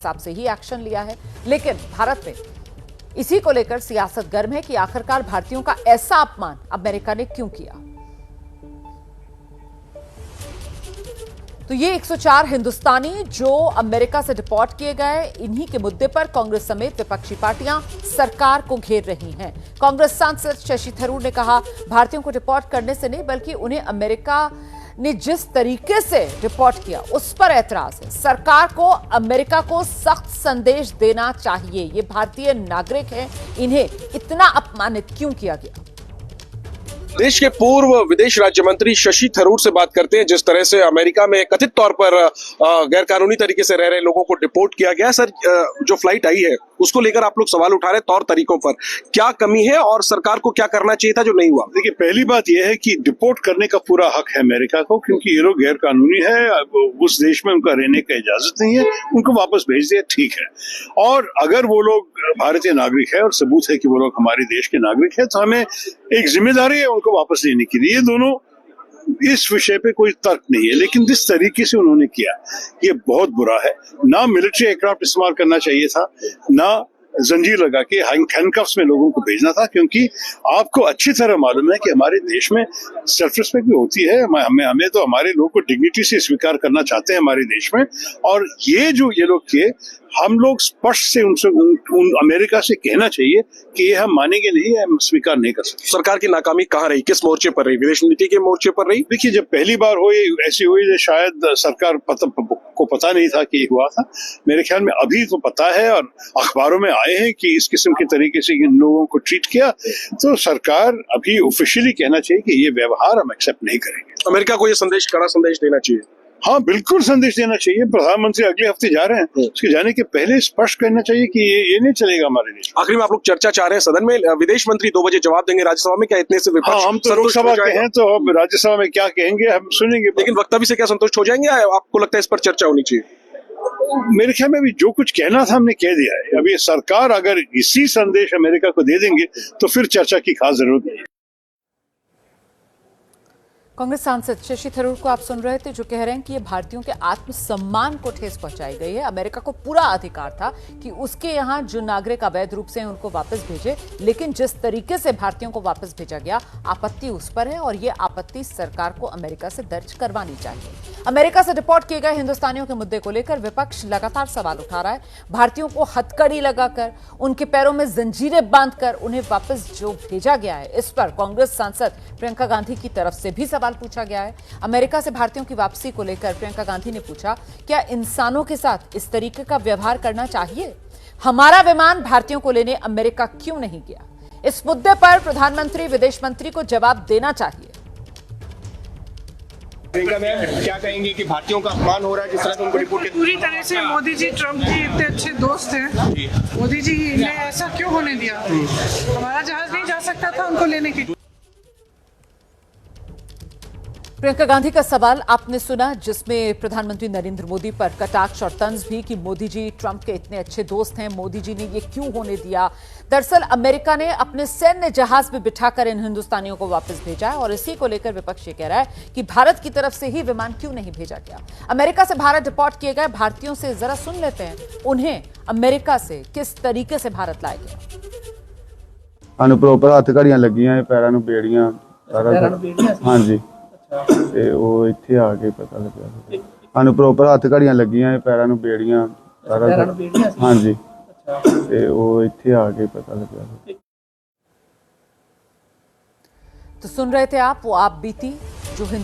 हिसाब से ही एक्शन लिया है। लेकिन भारत में इसी को लेकर सियासत गर्म है कि आखिरकार भारतीयों का ऐसा अपमान अमेरिका ने क्यों किया। तो ये 104 हिंदुस्तानी जो अमेरिका से डिपोर्ट किए गए, इन्हीं के मुद्दे पर कांग्रेस समेत विपक्षी पार्टियां सरकार को घेर रही हैं। कांग्रेस सांसद शशि थरूर ने कहा, भारतीयों को डिपोर्ट करने से नहीं बल्कि उन्हें अमेरिका ने जिस तरीके से रिपोर्ट किया उस पर ऐतराज है। सरकार को अमेरिका को सख्त संदेश देना चाहिए। ये भारतीय नागरिक हैं, इन्हें इतना अपमानित क्यों किया गया। देश के पूर्व विदेश राज्य मंत्री शशि थरूर से बात करते हैं। जिस तरह से अमेरिका में कथित तौर पर गैर कानूनी तरीके से रह रहे लोगों को डिपोर्ट किया गया। सर, जो फ्लाइट आई है उसको लेकर आप लोग सवाल उठा रहे हैं, तौर तरीकों पर क्या कमी है और सरकार को क्या करना चाहिए था जो नहीं हुआ। देखिए, पहली बात यह है कि डिपोर्ट करने का पूरा हक है अमेरिका को, क्योंकि ये लोग गैर कानूनी है, उस देश में उनका रहने का इजाजत नहीं है, उनको वापस भेज दिया, ठीक है। और अगर वो लोग भारतीय नागरिक है और सबूत है कि वो लोग हमारे देश के नागरिक है, तो हमें एक जिम्मेदारी है उनको वापस लेने की। ये दोनों, इस विषय पे कोई तर्क नहीं है, लेकिन जिस तरीके से उन्होंने किया ये बहुत बुरा है। ना मिलिट्री एयरक्राफ्ट इस्तेमाल करना चाहिए था, ना जंजीर लगा के हैंडकफ्स में लोगों को भेजना था, क्योंकि आपको अच्छी तरह मालूम है कि हमारे देश में सेल्फ रिस्पेक्ट भी होती है। हमें तो हमारे लोग को डिग्निटी से स्वीकार करना चाहते हैं हमारे देश में। और ये जो ये लोग किए, हम लोग स्पष्ट से उनसे अमेरिका से कहना चाहिए कि ये हम मानेंगे नहीं, हम स्वीकार नहीं कर सकते। सरकार की नाकामी कहाँ रही, किस मोर्चे पर रही? विदेश नीति के मोर्चे पर रही? देखिए, जब पहली बार ऐसी हुई शायद सरकार को पता नहीं था कि ये हुआ था। मेरे ख्याल में अभी तो पता है और अखबारों में आए हैं कि इस किस्म के तरीके से इन लोगों को ट्रीट किया, तो सरकार अभी ऑफिशियली कहना चाहिए कि ये व्यवहार हम एक्सेप्ट नहीं करेंगे। अमेरिका को ये संदेश, कड़ा संदेश देना चाहिए। हाँ, बिल्कुल संदेश देना चाहिए। प्रधानमंत्री अगले हफ्ते जा रहे हैं, उसके जाने के पहले स्पष्ट करना चाहिए कि ये नहीं चलेगा हमारे देश। आखिरी में आप लोग चर्चा चाह रहे हैं सदन में, विदेश मंत्री 2 बजे जवाब देंगे राज्यसभा में, क्या इतने से विपक्ष? हाँ, हम तो लोकसभा के हैं, तो अब राज्यसभा में क्या कहेंगे हम सुनेंगे। लेकिन वक्तव्य से क्या संतुष्ट हो जाएंगे? आपको लगता है इस पर चर्चा होनी चाहिए? मेरे ख्याल में अभी जो कुछ कहना था हमने कह दिया है। अभी सरकार अगर इसी संदेश अमेरिका को दे देंगे तो फिर चर्चा की खास जरूरत नहीं है। कांग्रेस सांसद शशि थरूर को आप सुन रहे थे, जो कह रहे हैं कि ये भारतीयों के आत्मसम्मान को ठेस पहुंचाई गई है। अमेरिका को पूरा अधिकार था कि उसके यहां जो नागरिक अवैध रूप से हैं उनको वापस भेजे, लेकिन जिस तरीके से भारतीयों को वापस भेजा गया, आपत्ति उस पर है और ये आपत्ति सरकार को अमेरिका से दर्ज करवानी चाहिए। अमेरिका से डिपोर्ट किए गए हिंदुस्तानियों के मुद्दे को लेकर विपक्ष लगातार सवाल उठा रहा है। भारतीयों को हथकड़ी लगाकर, उनके पैरों में जंजीरें बांधकर उन्हें वापस जो भेजा गया है, इस पर कांग्रेस सांसद प्रियंका गांधी की तरफ से भी सवाल पूछा गया है। अमेरिका से भारतीयों की वापसी को लेकर प्रियंका गांधी ने पूछा, क्या इंसानों के साथ इस तरीके का व्यवहार करना चाहिए? हमारा विमान भारतीयों को लेने अमेरिका क्यों नहीं गया? इस मुद्दे पर प्रधानमंत्री, विदेश मंत्री को जवाब देना चाहिए। प्रियंका मैम, क्या कहेंगे कि भारतीयों का अपमान हो रहा है जिस तरह से उनको रिपोर्ट किया? पूरी तरह से मोदी जी ट्रम्प जी इतने अच्छे दोस्त हैं, मोदी जी ने ऐसा क्यों होने दिया? हमारा जहाज नहीं जा सकता था उनको लेने के लिए। प्रियंका गांधी का सवाल आपने सुना, जिसमें प्रधानमंत्री नरेंद्र मोदी पर कटाक्ष और तंज भी कि मोदी जी ट्रंप के इतने अच्छे दोस्त हैं, मोदी जी ने ये क्यों होने दिया। दरअसल अमेरिका ने अपने सैन्य जहाज में बिठाकर इन हिंदुस्तानियों को वापस भेजा है और इसी को लेकर विपक्ष ये कह रहा है कि भारत की तरफ से ही विमान क्यों नहीं भेजा गया। अमेरिका से भारत डिपोर्ट किए गए भारतीयों से जरा सुन लेते हैं, उन्हें अमेरिका से किस तरीके से भारत लाया गया। प्रॉपर हथ घड़ियां लगियां, पैरों में बेड़ियां, हाँ जी, ਤੇ ਉਹ ਇੱਥੇ ਆ ਕੇ ਪਤਾ ਲੱਗਿਆ ਸਾਨੂੰ ਪ੍ਰੋਪਰ ਹੱਥ ਘੜੀਆਂ ਲੱਗੀਆਂ, ਪੈਰਾਂ ਨੂੰ ਬੇੜੀਆਂ, ਸਾਰਾ हाँ जी, ਤੇ ਉਹ ਇੱਥੇ ਆ ਕੇ ਪਤਾ ਲੱਗਿਆ। तो सुन रहे थे आप, वो आप बीती जो